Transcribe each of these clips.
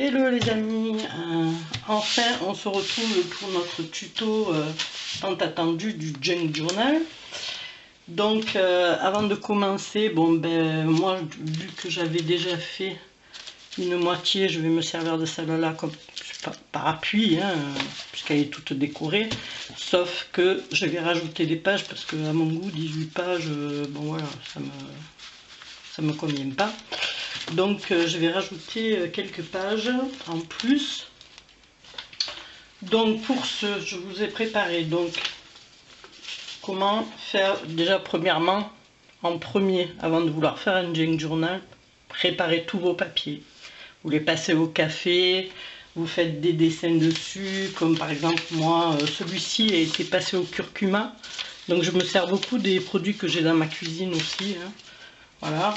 Hello les amis, enfin on se retrouve pour notre tuto tant attendu du Junk Journal. Donc avant de commencer, moi vu que j'avais déjà fait une moitié, je vais me servir de celle-là comme par appui, puisqu'elle est toute décorée, sauf que je vais rajouter des pages parce que à mon goût 18 pages, bon voilà, ça me convient pas. Donc je vais rajouter quelques pages en plus. Donc pour ce, je vous ai préparé donc comment faire déjà premièrement, en premier, avant de vouloir faire un junk journal, préparez tous vos papiers. Vous les passez au café, vous faites des dessins dessus, comme par exemple moi, celui-ci a été passé au curcuma. Donc je me sers beaucoup des produits que j'ai dans ma cuisine aussi. Voilà.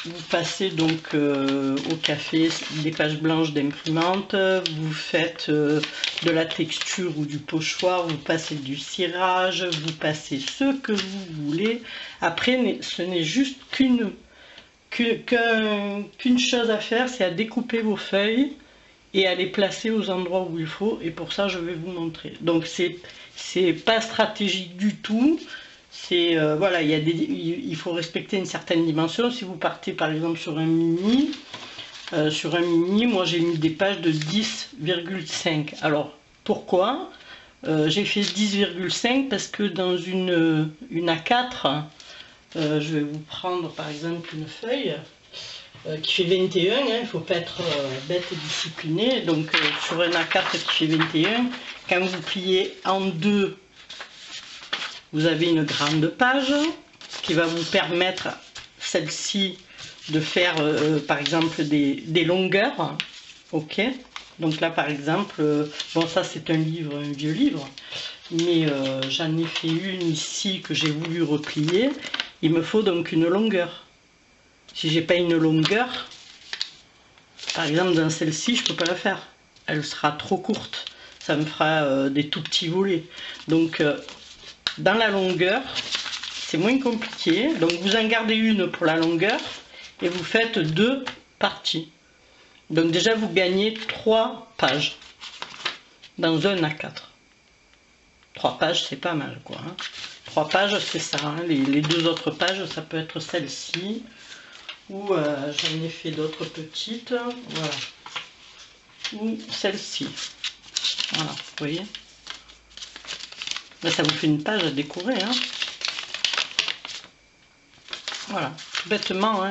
Vous passez donc au café des pages blanches d'imprimante, vous faites de la texture ou du pochoir, vous passez du cirage, vous passez ce que vous voulez. Après, ce n'est juste qu'une chose à faire, c'est à découper vos feuilles et à les placer aux endroits où il faut, et pour ça je vais vous montrer. Donc c'est pas stratégique du tout. Voilà, il faut respecter une certaine dimension. Si vous partez par exemple sur un mini, moi j'ai mis des pages de 10,5. Alors pourquoi j'ai fait 10,5? Parce que dans une A4, je vais vous prendre par exemple une feuille qui fait 21, il ne faut pas être bête et discipliné. Donc sur un A4 qui fait 21, quand vous pliez en deux, vous avez une grande page qui va vous permettre, celle-ci, de faire par exemple des longueurs. Ok, donc là par exemple, bon ça c'est un livre, un vieux livre, mais j'en ai fait une ici que j'ai voulu replier. Il me faut donc une longueur. Si j'ai pas une longueur, par exemple dans celle-ci, je peux pas la faire. Elle sera trop courte. Ça me fera des tout petits volets. Donc dans la longueur, c'est moins compliqué. Donc vous en gardez une pour la longueur et vous faites deux parties. Donc déjà vous gagnez 3 pages dans un A4. 3 pages c'est pas mal quoi. 3 pages c'est ça. Les deux autres pages ça peut être celle-ci ou j'en ai fait d'autres petites. Voilà. Ou celle-ci. Voilà, vous voyez. Là, ça vous fait une page à décorer. Voilà, tout bêtement.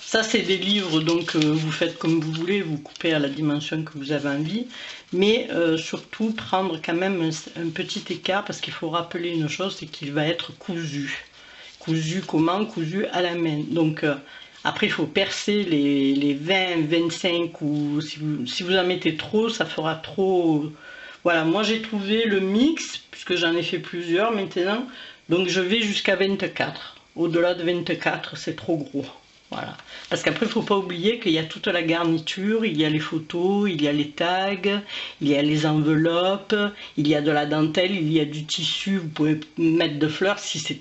Ça, c'est des livres, donc vous faites comme vous voulez, vous coupez à la dimension que vous avez envie. Mais surtout, prendre quand même un petit écart, parce qu'il faut rappeler une chose, c'est qu'il va être cousu. Cousu comment? Cousu à la main. Donc, après, il faut percer les 20, 25, ou si vous en mettez trop, ça fera trop... Voilà, moi j'ai trouvé le mix, puisque j'en ai fait plusieurs maintenant, donc je vais jusqu'à 24. Au-delà de 24, c'est trop gros. Voilà. Parce qu'après, il ne faut pas oublier qu'il y a toute la garniture, il y a les photos, il y a les tags, il y a les enveloppes, il y a de la dentelle, il y a du tissu, vous pouvez mettre de fleurs. S'il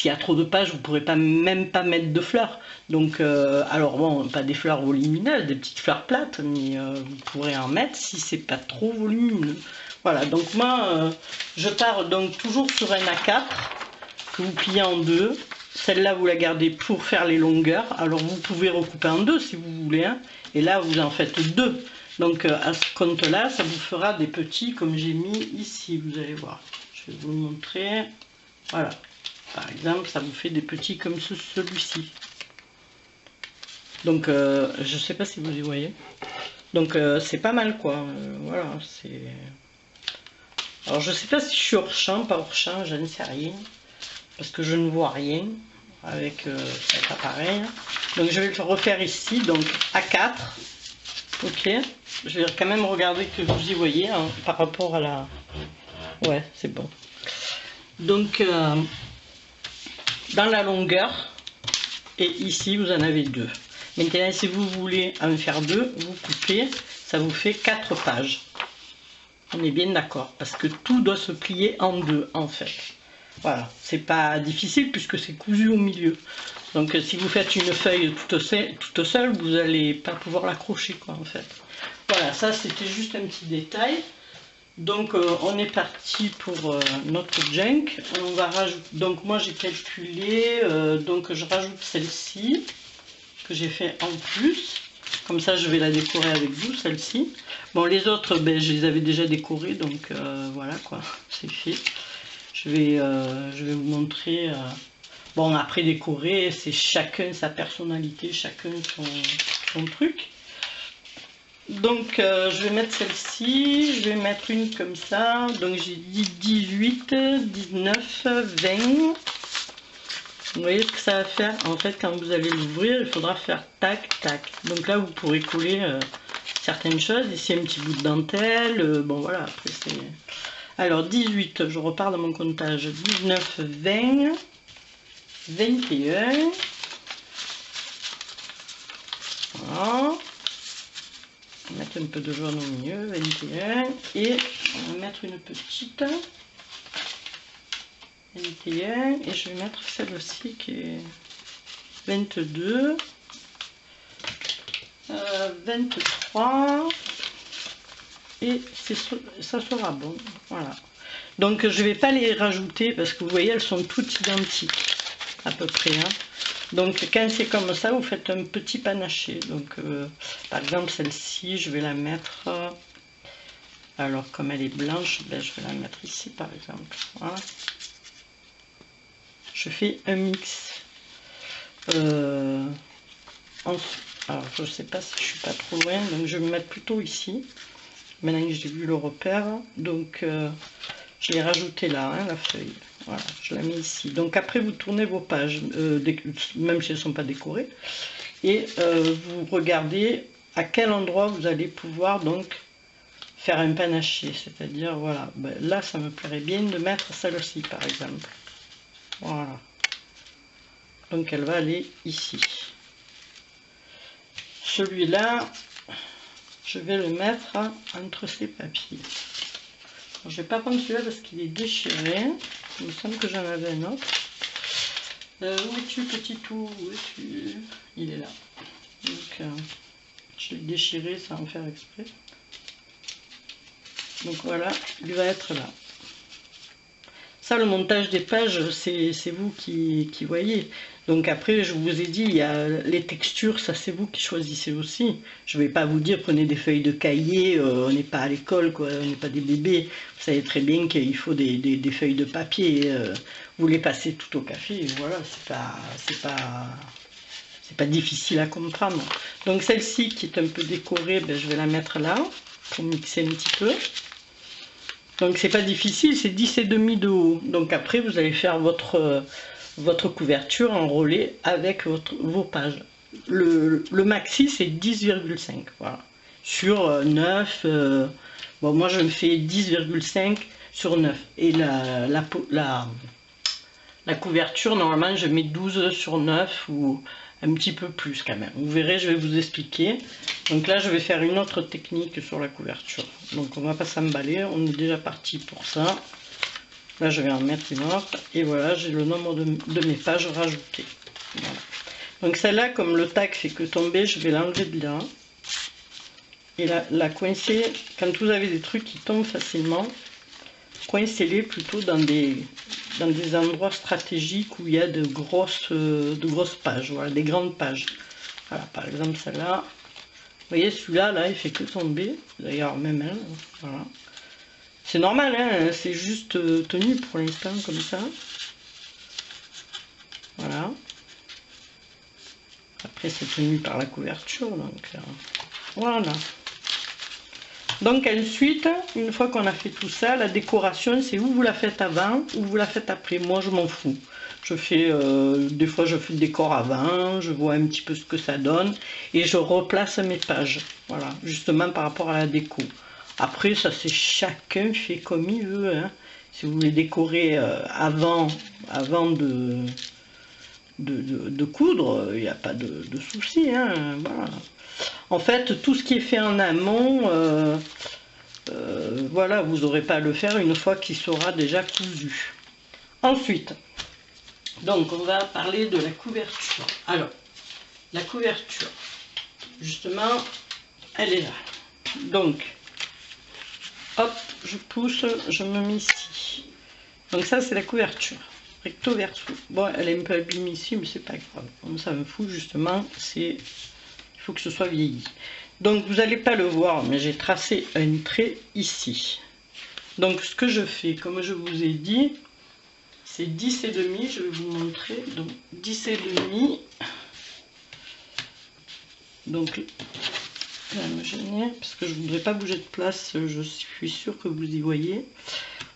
y a trop de pages, vous ne pourrez même pas mettre de fleurs. Donc, alors bon, pas des fleurs volumineuses, des petites fleurs plates, mais vous pourrez en mettre si c'est pas trop volumineux. Voilà, donc moi, je pars donc toujours sur un A4 que vous pliez en deux. Celle-là, vous la gardez pour faire les longueurs. Alors, vous pouvez recouper en deux si vous voulez. Et là, vous en faites deux. Donc, à ce compte-là, ça vous fera des petits comme j'ai mis ici. Vous allez voir. Je vais vous le montrer. Voilà. Par exemple, ça vous fait des petits comme celui-ci. Donc, je ne sais pas si vous y voyez. Donc, c'est pas mal, quoi. Voilà, c'est... Alors, je ne sais pas si je suis hors champ, pas hors champ, je ne sais rien. Parce que je ne vois rien avec cet appareil. Donc, je vais le refaire ici. Donc, A4. Ok. Je vais quand même regarder que vous y voyez par rapport à la... Ouais, c'est bon. Donc, dans la longueur, et ici, vous en avez deux. Maintenant, si vous voulez en faire deux, vous coupez, ça vous fait 4 pages. On est bien d'accord, parce que tout doit se plier en deux, en fait. Voilà, c'est pas difficile puisque c'est cousu au milieu. Donc si vous faites une feuille toute seule, vous n'allez pas pouvoir l'accrocher quoi en fait. Voilà, ça c'était juste un petit détail. Donc on est parti pour notre junk. On va rajouter. Donc moi j'ai calculé, donc je rajoute celle-ci que j'ai fait en plus. Comme ça je vais la décorer avec vous celle-ci. Bon les autres ben, je les avais déjà décorées donc voilà quoi, c'est fait. Je vais vous montrer. Bon après décorer c'est chacun sa personnalité, chacun son truc. Donc je vais mettre celle-ci, je vais mettre une comme ça, donc j'ai dit 18, 19, 20. Vous voyez ce que ça va faire en fait quand vous allez l'ouvrir, il faudra faire tac tac. Donc là vous pourrez coller certaines choses, ici un petit bout de dentelle, bon voilà après c'est... Alors 18, je repars dans mon comptage, 19, 20, 21, voilà. On va mettre un peu de jaune au milieu, 21, et on va mettre une petite 21, et je vais mettre celle-ci qui est 22, 23, et ça sera bon, voilà. Donc je vais pas les rajouter parce que vous voyez elles sont toutes identiques à peu près, hein. Donc quand c'est comme ça, vous faites un petit panaché. Donc par exemple celle-ci, je vais la mettre, alors comme elle est blanche, ben, je vais la mettre ici par exemple. Voilà. Je fais un mix. Alors je sais pas si je suis pas trop loin, donc je vais me mettre plutôt ici. Maintenant que j'ai vu le repère, donc je l'ai rajouté là, hein, la feuille. Voilà, je la mets ici. Donc après vous tournez vos pages, même si elles ne sont pas décorées, et vous regardez à quel endroit vous allez pouvoir donc faire un panaché. C'est-à-dire voilà, ben, là ça me plairait bien de mettre celle-ci par exemple. Voilà. Donc elle va aller ici. Celui-là, je vais le mettre entre ces papiers. Alors, je ne vais pas prendre celui-là parce qu'il est déchiré. Il me semble que j'en avais un autre. Où es-tu, petit tout? Où es-tu? Il est là. Donc, je l'ai déchiré sans en faire exprès. Donc voilà, il va être là. Ça, le montage des pages, c'est vous qui voyez. Donc après, je vous ai dit, il y a les textures, ça c'est vous qui choisissez aussi. Je ne vais pas vous dire, prenez des feuilles de cahier, on n'est pas à l'école, quoi, on n'est pas des bébés. Vous savez très bien qu'il faut des feuilles de papier. Vous les passez tout au café, et voilà, c'est pas difficile à comprendre. Donc celle-ci qui est un peu décorée, ben, je vais la mettre là, pour mixer un petit peu. Donc c'est pas difficile, c'est 10,5 de haut. Donc après vous allez faire votre couverture enroulée avec vos pages. Le maxi c'est 10,5, voilà. Sur 9, bon moi je me fais 10,5 sur 9. Et la couverture normalement je mets 12 sur 9 ou un petit peu plus quand même. Vous verrez, je vais vous expliquer. Donc là je vais faire une autre technique sur la couverture. Donc on va pas s'emballer, on est déjà parti pour ça. Là je vais en mettre une autre et voilà, j'ai le nombre de mes pages rajoutées. Voilà. Donc celle-là, comme le tac fait que tomber, je vais l'enlever de là et la coincer. Quand vous avez des trucs qui tombent facilement, coincez-les plutôt dans des endroits stratégiques où il y a de grosses pages, voilà, des grandes pages. Voilà, par exemple celle-là. Vous voyez, celui-là, là, il fait que tomber. D'ailleurs, même elle, voilà. C'est normal, hein, c'est juste tenu pour l'instant, comme ça. Voilà. Après, c'est tenu par la couverture, donc voilà. Donc ensuite, une fois qu'on a fait tout ça, la décoration, c'est où vous la faites avant ou vous la faites après. Moi, je m'en fous. Je fais, des fois, je fais le décor avant, je vois un petit peu ce que ça donne et je replace mes pages. Voilà, justement par rapport à la déco. Après, ça, c'est chacun fait comme il veut. Hein. Si vous voulez décorer avant de coudre, il n'y a pas de souci. Hein. Voilà. En fait, tout ce qui est fait en amont, voilà, vous n'aurez pas à le faire une fois qu'il sera déjà cousu. Ensuite, donc on va parler de la couverture. Alors, la couverture, justement, elle est là. Donc, hop, je pousse, je me mets ici. Donc ça, c'est la couverture, recto verso. Bon, elle est un peu abîmée ici, mais c'est pas grave. Comme ça me fout, justement, il faut que ce soit vieilli. Donc, vous n'allez pas le voir, mais j'ai tracé un trait ici. Donc, ce que je fais, comme je vous ai dit, c'est 10,5, je vais vous montrer. Donc, 10,5. Donc, ça va me gêner, parce que je ne voudrais pas bouger de place, je suis sûre que vous y voyez.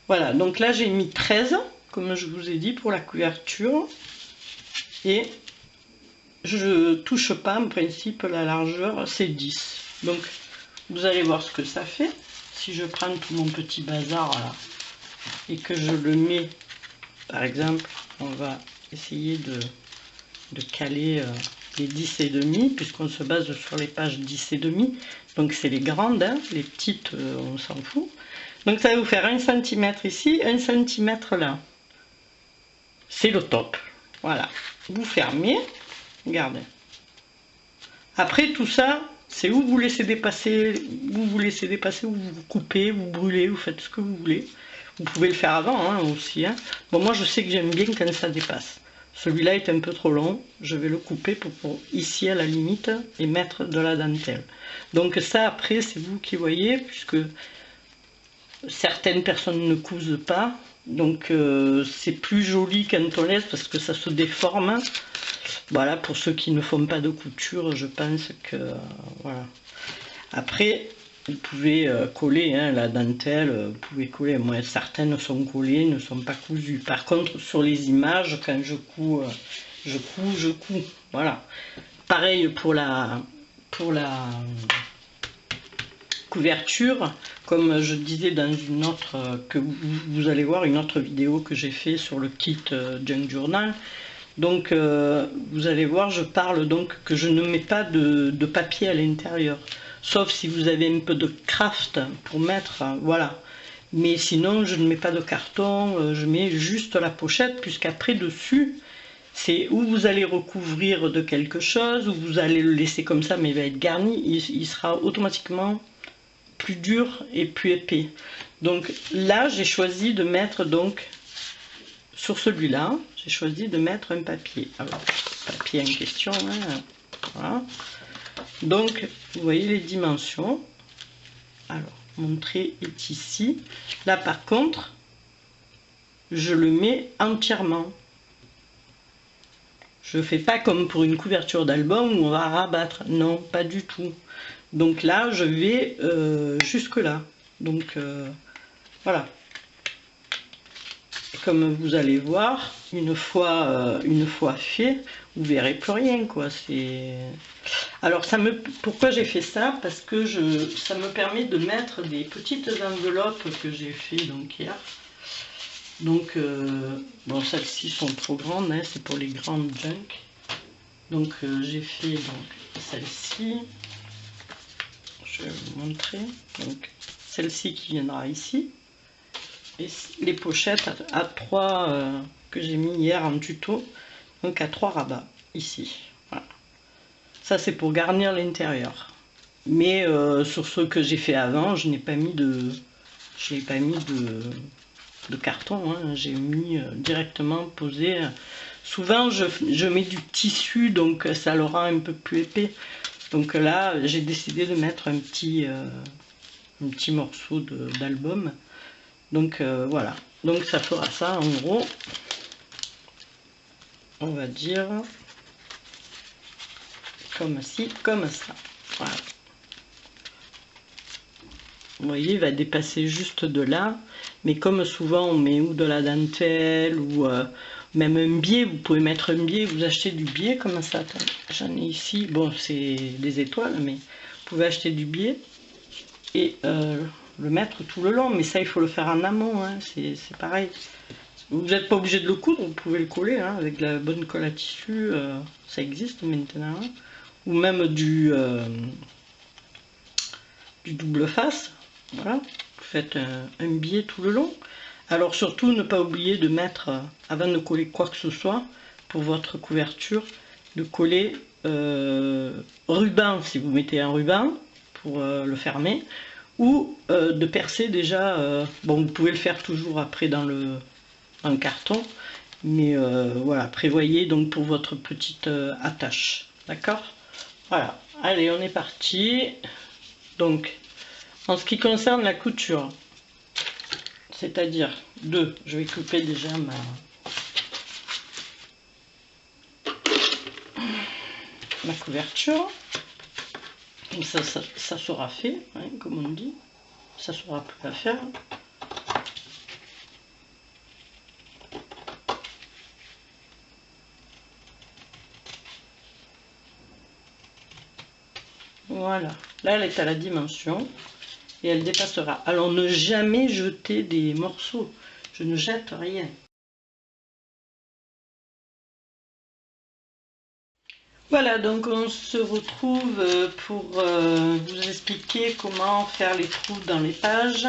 Voilà, donc là, j'ai mis 13, comme je vous ai dit, pour la couverture. Et je touche pas, en principe, la largeur, c'est 10. Donc, vous allez voir ce que ça fait. Si je prends tout mon petit bazar, là, et que je le mets, par exemple, on va essayer de caler les 10,5, puisqu'on se base sur les pages 10,5. Donc, c'est les grandes, hein, les petites, on s'en fout. Donc, ça va vous faire 1 cm ici, 1 cm là. C'est le top. Voilà. Vous fermez. Regardez. Après, tout ça, c'est où vous laissez dépasser, ou vous coupez, vous brûlez, vous faites ce que vous voulez. Vous pouvez le faire avant hein, aussi. Hein. Bon, moi, je sais que j'aime bien quand ça dépasse. Celui-là est un peu trop long. Je vais le couper pour ici, à la limite, et mettre de la dentelle. Donc ça, après, c'est vous qui voyez, puisque certaines personnes ne cousent pas. Donc c'est plus joli quand on laisse, parce que ça se déforme. Voilà, pour ceux qui ne font pas de couture, je pense que... voilà. Après, vous pouvez coller hein, la dentelle, vous pouvez coller. Moi, certaines sont collées, ne sont pas cousues. Par contre, sur les images, quand je couds, je couds. Voilà. Pareil pour la couverture, comme je disais dans une autre, que vous allez voir, une autre vidéo que j'ai fait sur le kit Junk Journal. Donc vous allez voir, je parle donc que je ne mets pas de papier à l'intérieur, sauf si vous avez un peu de craft pour mettre, voilà. Mais sinon je ne mets pas de carton, je mets juste la pochette, puisqu'après dessus, c'est où vous allez recouvrir de quelque chose, ou vous allez le laisser comme ça, mais il va être garni, il sera automatiquement plus dur et plus épais. Donc là, j'ai choisi de mettre donc sur celui-là, j'ai choisi de mettre un papier. Alors, papier en question, hein, voilà. Donc, vous voyez les dimensions. Alors, mon trait est ici. Là, par contre, je le mets entièrement. Je ne fais pas comme pour une couverture d'album où on va rabattre. Non, pas du tout. Donc là, je vais jusque là. Donc, voilà. Comme vous allez voir, une fois fait, vous verrez plus rien quoi. Alors pourquoi j'ai fait ça? Parce que ça me permet de mettre des petites enveloppes que j'ai fait donc hier. Donc bon, celles-ci sont trop grandes, hein, c'est pour les grandes junk. Donc j'ai fait donc celle-ci. Je vais vous montrer. Donc celle-ci qui viendra ici. Et les pochettes à 3 que j'ai mis hier en tuto, donc à 3 rabats ici. Voilà. Ça c'est pour garnir l'intérieur. Mais sur ceux que j'ai fait avant, je n'ai pas mis de carton. Hein. J'ai mis directement posé. Souvent je mets du tissu, donc ça le rend un peu plus épais. Donc là j'ai décidé de mettre un petit morceau d'album. Donc voilà, donc ça fera ça en gros, on va dire comme ci, comme ça. Voilà. Vous voyez, il va dépasser juste de là, mais comme souvent on met ou de la dentelle ou même un biais, vous pouvez mettre un biais, vous achetez du biais comme ça. J'en ai ici, bon c'est des étoiles, mais vous pouvez acheter du biais et le mettre tout le long, mais ça il faut le faire en amont, hein, c'est pareil. Vous n'êtes pas obligé de le coudre, vous pouvez le coller hein, avec la bonne colle à tissu, ça existe maintenant, hein. Ou même du double face, voilà, vous faites un biais tout le long. Alors surtout ne pas oublier de mettre, avant de coller quoi que ce soit pour votre couverture, de coller ruban si vous mettez un ruban pour le fermer, ou de percer déjà, bon vous pouvez le faire toujours après dans le carton, mais voilà, prévoyez donc pour votre petite attache, d'accord? Voilà, allez on est parti. Donc en ce qui concerne la couture, c'est-à-dire je vais couper déjà ma couverture, comme ça sera fait, hein, comme on dit, ça sera plus à faire. Voilà, là elle est à la dimension et elle dépassera. Alors ne jamais jeter des morceaux, je ne jette rien. Voilà, donc on se retrouve pour vous expliquer comment faire les trous dans les pages.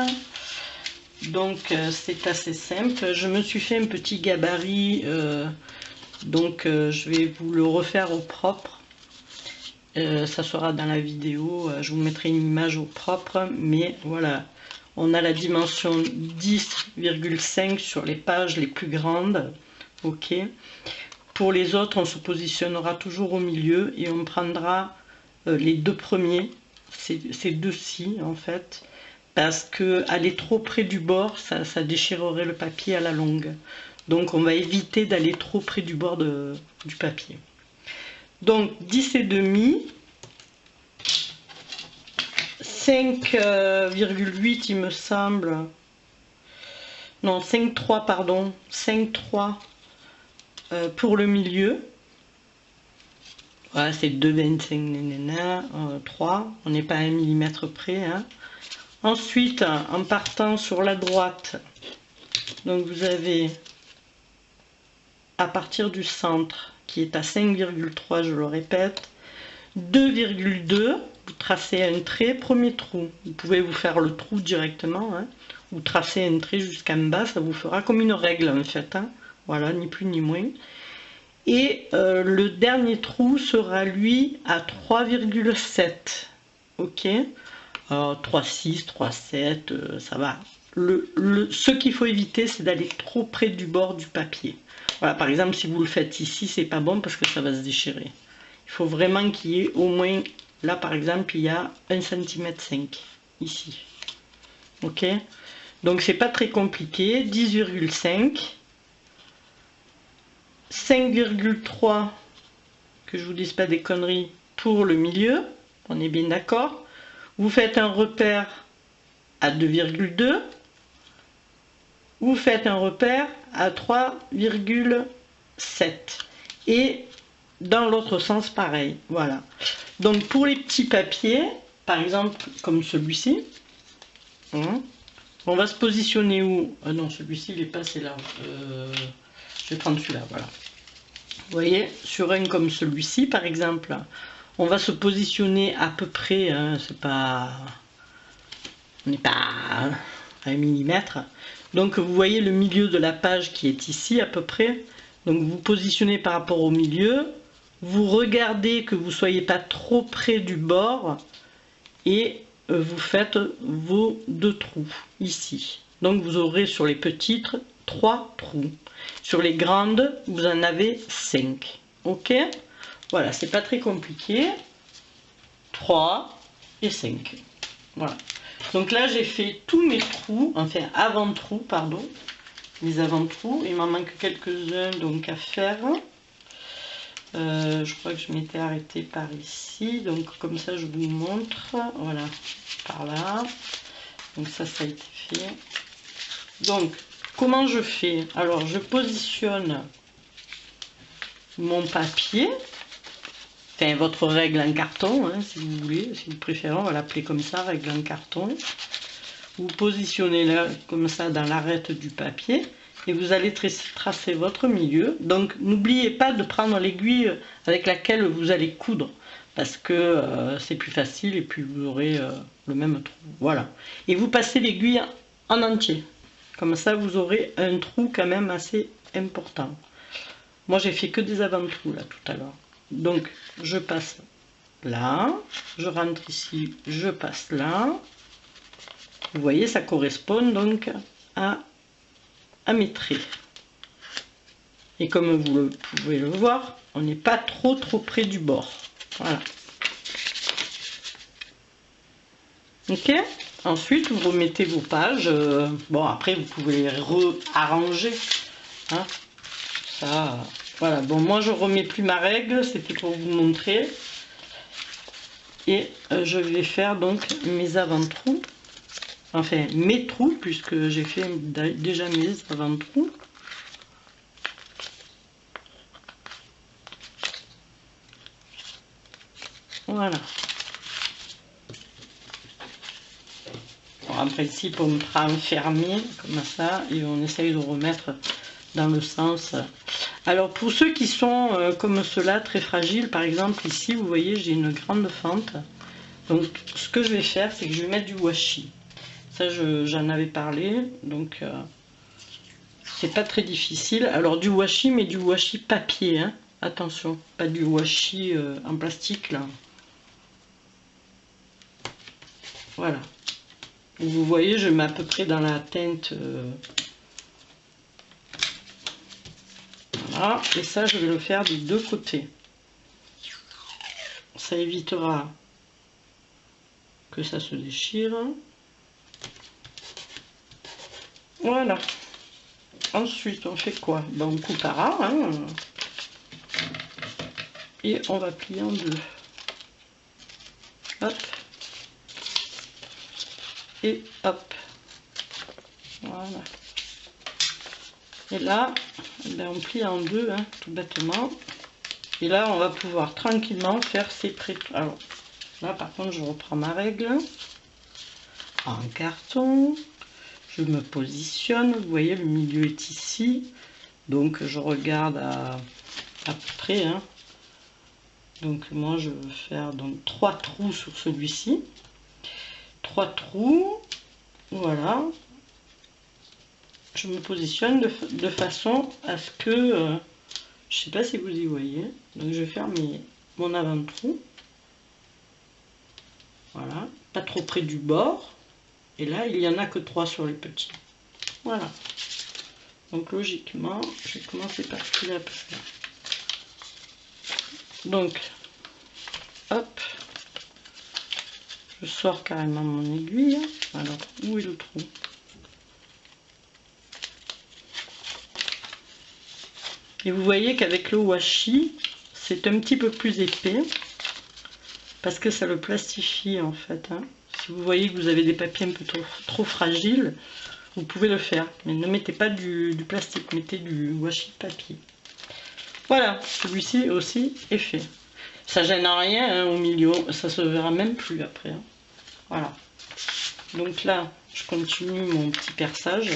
Donc c'est assez simple, je me suis fait un petit gabarit, donc je vais vous le refaire au propre. Ça sera dans la vidéo, je vous mettrai une image au propre, mais voilà, on a la dimension 10,5 sur les pages les plus grandes, ok. Pour les autres, on se positionnera toujours au milieu et on prendra les deux premiers, ces deux-ci en fait, parce que aller trop près du bord, ça déchirerait le papier à la longue. Donc on va éviter d'aller trop près du bord du papier. Donc 10,5, 5,8 il me semble, non 5,3 pardon, 5,3 pour le milieu. Voilà, c'est 2,25 3, on n'est pas à 1 mm près, hein. Ensuite, en partant sur la droite, donc vous avez à partir du centre qui est à 5,3, je le répète, 2,2, vous tracez un trait, premier trou. Vous pouvez vous faire le trou directement, hein, ou tracer un trait jusqu'en bas, ça vous fera comme une règle en fait, hein. Voilà, ni plus ni moins. Et le dernier trou sera lui à 3,7, ok. 3,6, 3,7, ça va. Ce qu'il faut éviter, c'est d'aller trop près du bord du papier. Voilà, par exemple, si vous le faites ici, c'est pas bon parce que ça va se déchirer. Il faut vraiment qu'il y ait au moins, là par exemple, il y a 1,5 cm ici. Ok, donc c'est pas très compliqué. 10,5, 5,3, que je vous dise pas des conneries, pour le milieu, on est bien d'accord. Vous faites un repère à 2,2, vous faites un repère à 3,7 et dans l'autre sens pareil. Voilà, donc pour les petits papiers par exemple comme celui-ci, hein, on va se positionner où? Ah non, celui-ci il est passé là, je vais prendre celui-là. Voilà, vous voyez, sur un comme celui-ci par exemple, on va se positionner à peu près, hein, c'est pas, on n'est pas à 1 mm. Donc vous voyez le milieu de la page qui est ici à peu près. Donc vous positionnez par rapport au milieu. Vous regardez que vous ne soyez pas trop près du bord. Et vous faites vos deux trous ici. Donc vous aurez sur les petites 3 trous. Sur les grandes, vous en avez 5. Ok? Voilà, c'est pas très compliqué. 3 et 5. Voilà. Donc là, j'ai fait tous mes trous, enfin avant-trous, pardon. Les avant-trous. Il m'en manque quelques-uns donc à faire. Je crois que je m'étais arrêtée par ici. Donc comme ça, je vous montre. Voilà, par là. Donc ça a été fait. Donc, comment je fais? Alors, je positionne mon papier. Enfin, votre règle en carton, hein, si vous voulez, si vous préférez, on va l'appeler comme ça, règle en carton. Vous positionnez là, comme ça, dans l'arête du papier, et vous allez tracer votre milieu. Donc, n'oubliez pas de prendre l'aiguille avec laquelle vous allez coudre, parce que c'est plus facile, et puis vous aurez le même trou. Voilà. Et vous passez l'aiguille en entier, Comme ça, vous aurez un trou quand même assez important. Moi, j'ai fait que des avant-trous là tout à l'heure. Donc, je passe là, je rentre ici, je passe là. Vous voyez, ça correspond donc à mes traits. Et comme vous pouvez le voir, on n'est pas trop près du bord. Voilà. Ok. Ensuite, vous remettez vos pages. Bon, après, vous pouvez les réarranger. Hein. Ça, voilà. Bon, moi, je remets plus ma règle. C'était pour vous montrer. Et je vais faire donc mes avant-trous. Enfin, mes trous, puisque j'ai fait déjà mes avant-trous. Voilà. Bon, en principe, on prend fermé comme ça et on essaye de remettre dans le sens. Alors pour ceux qui sont comme cela, très fragiles, par exemple ici, vous voyez, j'ai une grande fente. Donc ce que je vais faire, c'est que je vais mettre du washi. Ça, j'en avais parlé, donc c'est pas très difficile. Alors du washi, mais du washi papier, hein. Attention, pas du washi en plastique là. Voilà. Vous voyez, je mets à peu près dans la teinte. Voilà. Et ça, je vais le faire des deux côtés. Ça évitera que ça se déchire. Voilà. Ensuite, on fait quoi? Ben, on coupe à ras. Hein, et on va plier en deux. Hop. Et hop. Voilà. Et là, ben on plie en deux, hein, tout bêtement. Et là, on va pouvoir tranquillement faire ces traits. Alors, là, par contre, je reprends ma règle. En carton. Je me positionne. Vous voyez, le milieu est ici. Donc, je regarde à peu près. Hein. Donc, moi, je veux faire donc 3 trous sur celui-ci. 3 trous. Voilà. Je me positionne de façon à ce que, je sais pas si vous y voyez, donc je vais faire mon avant-trou, voilà, pas trop près du bord, et là il n'y en a que 3 sur les petits, voilà, donc logiquement je vais commencer par filer à peu près. Donc, hop, je sors carrément mon aiguille, alors où est le trou? Et vous voyez qu'avec le washi, c'est un petit peu plus épais, parce que ça le plastifie en fait. Hein. Si vous voyez que vous avez des papiers un peu trop fragiles, vous pouvez le faire. Mais ne mettez pas du plastique, mettez du washi papier. Voilà, celui-ci aussi est fait. Ça gêne rien hein, au milieu, ça se verra même plus après. Hein. Voilà. Donc là, je continue mon petit perçage.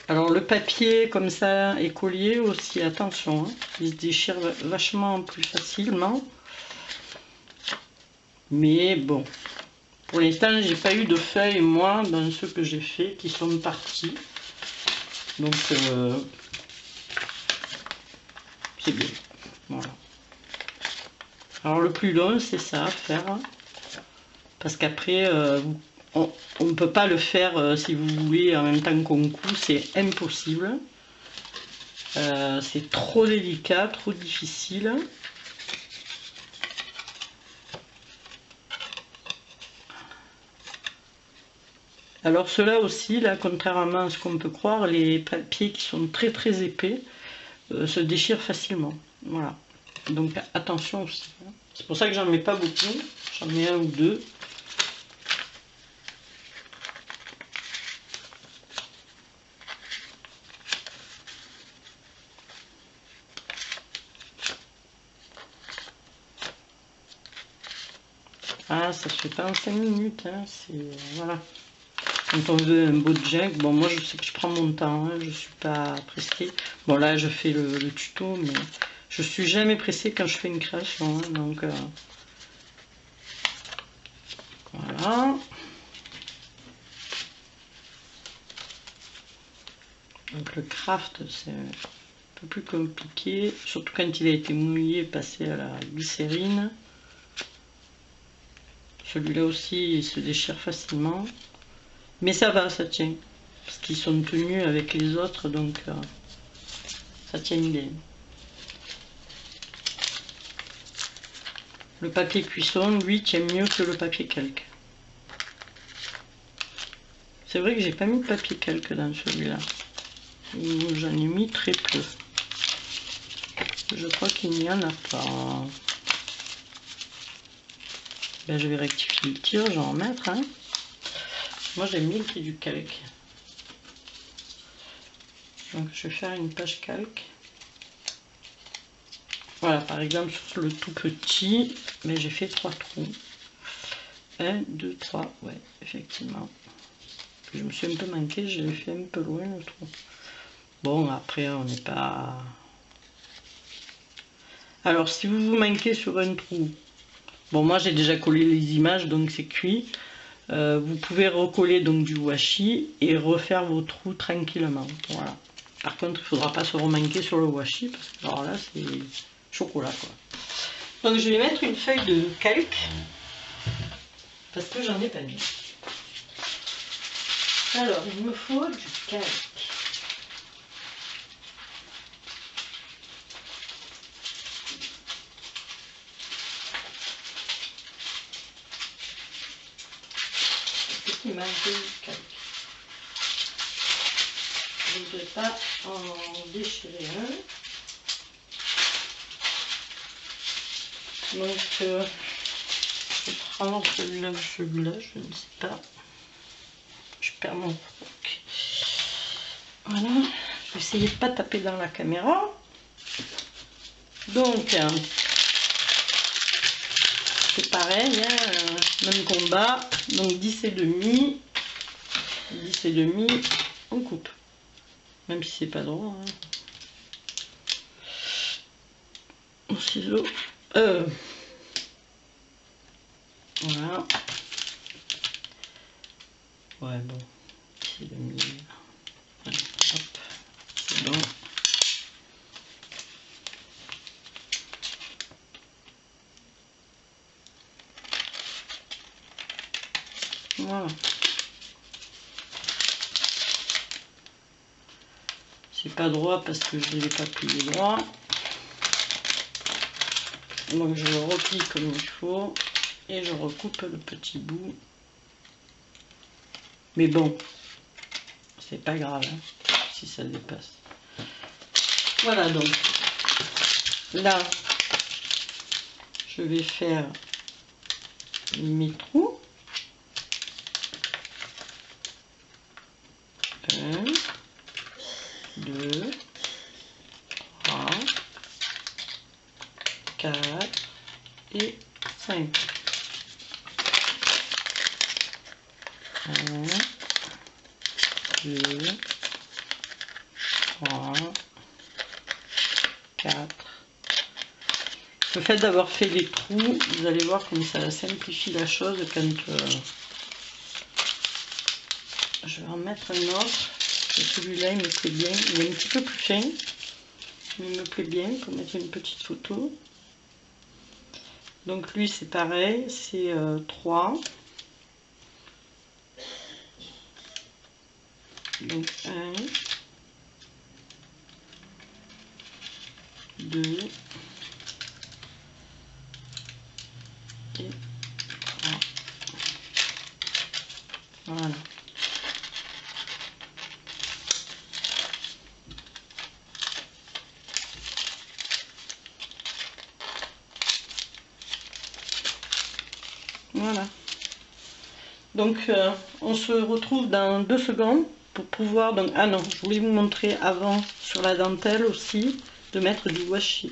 Alors le papier comme ça écolier aussi, attention, hein, il se déchire vachement plus facilement. Mais bon, pour l'instant j'ai pas eu de feuilles moi dans ceux que j'ai fait qui sont partis. Donc c'est bien. Voilà. Alors le plus long c'est ça à faire. Parce qu'après on ne peut pas le faire si vous voulez en même temps qu'on coud, c'est impossible. C'est trop délicat, trop difficile. Alors ceux-là aussi, là, contrairement à ce qu'on peut croire, les papiers qui sont très épais se déchirent facilement. Voilà. Donc attention aussi. C'est pour ça que j'en mets pas beaucoup. J'en mets un ou deux. Ah, ça se fait pas en 5 minutes, hein, c'est... voilà. Quand on veut un beau junk, bon moi je sais que je prends mon temps, hein, je suis pas pressée. Bon là je fais le tuto, mais je suis jamais pressée quand je fais une création, hein, donc... voilà. Donc le craft, c'est un peu plus compliqué, surtout quand il a été mouillé, passé à la glycérine. Celui-là aussi, il se déchire facilement. Mais ça va, ça tient. Parce qu'ils sont tenus avec les autres, donc ça tient bien. Le papier cuisson, lui, tient mieux que le papier calque. C'est vrai que j'ai pas mis de papier calque dans celui-là. J'en ai mis très peu. Je crois qu'il n'y en a pas. Ben, je vais rectifier le tir, je vais en mettre. Hein. Moi, j'aime bien qu'il y ait du calque. Donc, je vais faire une page calque. Voilà, par exemple, sur le tout petit, mais j'ai fait 3 trous. 1, 2, 3, ouais, effectivement. Puis je me suis un peu manqué, j'ai fait un peu loin le trou. Bon, après, on n'est pas... Alors, si vous vous manquez sur un trou, bon, moi j'ai déjà collé les images, donc c'est cuit. Vous pouvez recoller donc du washi et refaire vos trous tranquillement. Voilà. Par contre, il ne faudra pas se remanquer sur le washi, parce que alors là, c'est chocolat, quoi. Donc, je vais mettre une feuille de calque, parce que j'en ai pas mis. Alors, il me faut du calque. Il manque du calque. Je ne voudrais pas en déchirer un. Donc, je prends celui-là, je ne sais pas. Je perds mon croc. Voilà. Je vais essayer de ne pas taper dans la caméra. Donc, c'est pareil, hein, même combat. Donc 10 et demi. 10 et demi, on coupe. Même si c'est pas droit. Hein. Au ciseau. Voilà. Ouais, bon. 10 et demi. Allez, hop. C'est bon. Voilà. C'est pas droit parce que je ne l'ai pas plié droit. Donc je le replie comme il faut et je recoupe le petit bout. Mais bon, c'est pas grave hein, si ça dépasse. Voilà, donc là, je vais faire mes trous. 1, 2, 3, 4 et 5. 1, 2, 3, 4. Le fait d'avoir fait les trous, vous allez voir comme ça simplifie la chose quand je vais en mettre un autre. Celui-là il me plaît bien, il est un petit peu plus fin, mais il me plaît bien pour mettre une petite photo. Donc lui c'est pareil, c'est 3. Donc 1, 2 et 3. Voilà. Voilà. Donc on se retrouve dans 2 secondes pour pouvoir... Donc, ah non, je voulais vous montrer avant sur la dentelle aussi de mettre du washi.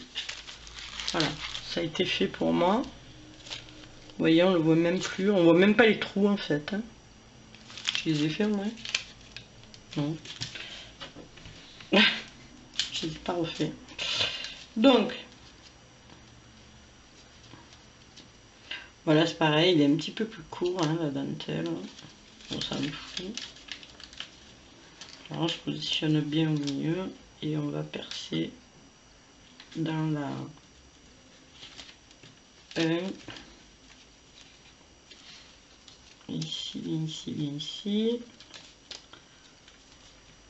Voilà, ça a été fait pour moi. Vous voyez, on le voit même plus, on voit même pas les trous en fait. Hein. Je les ai fait au moins. Non. Je les ai pas refait. Donc, voilà, c'est pareil, il est un petit peu plus court, hein, la dentelle. On s'en fout. On se positionne bien au milieu et on va percer dans la 1, ici, ici, ici.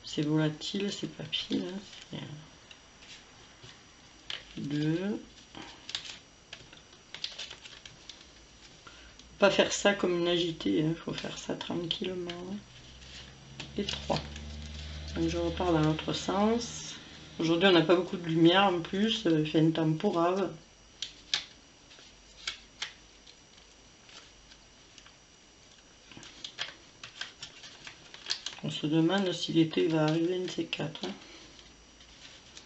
C'est volatile, c'est pas pile, hein, 2. Pas faire ça comme une agitée, il faut faire ça tranquillement. Et 3. Donc je repars dans l'autre sens. Aujourd'hui on n'a pas beaucoup de lumière en plus, il fait un temps pourrave. On se demande si l'été va arriver, une de ces 4. Hein.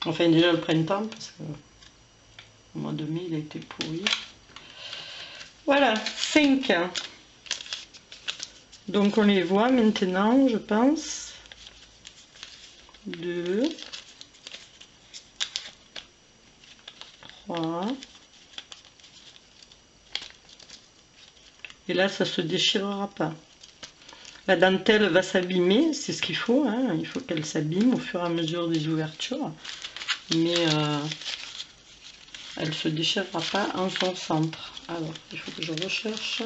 Enfin déjà le printemps, parce que au mois de mai il a été pourri. Voilà, 5. Donc on les voit maintenant, je pense. 2, 3. Et là, ça se déchirera pas. La dentelle va s'abîmer, c'est ce qu'il faut. Hein. Il faut qu'elle s'abîme au fur et à mesure des ouvertures. Mais elle se déchirera pas en son centre. Alors, il faut que je recherche.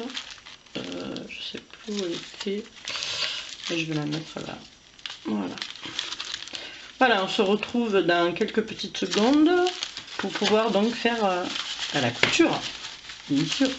Je sais plus où elle était. Et je vais la mettre là. Voilà. Voilà, on se retrouve dans quelques petites secondes pour pouvoir donc faire la couture, bien sûr.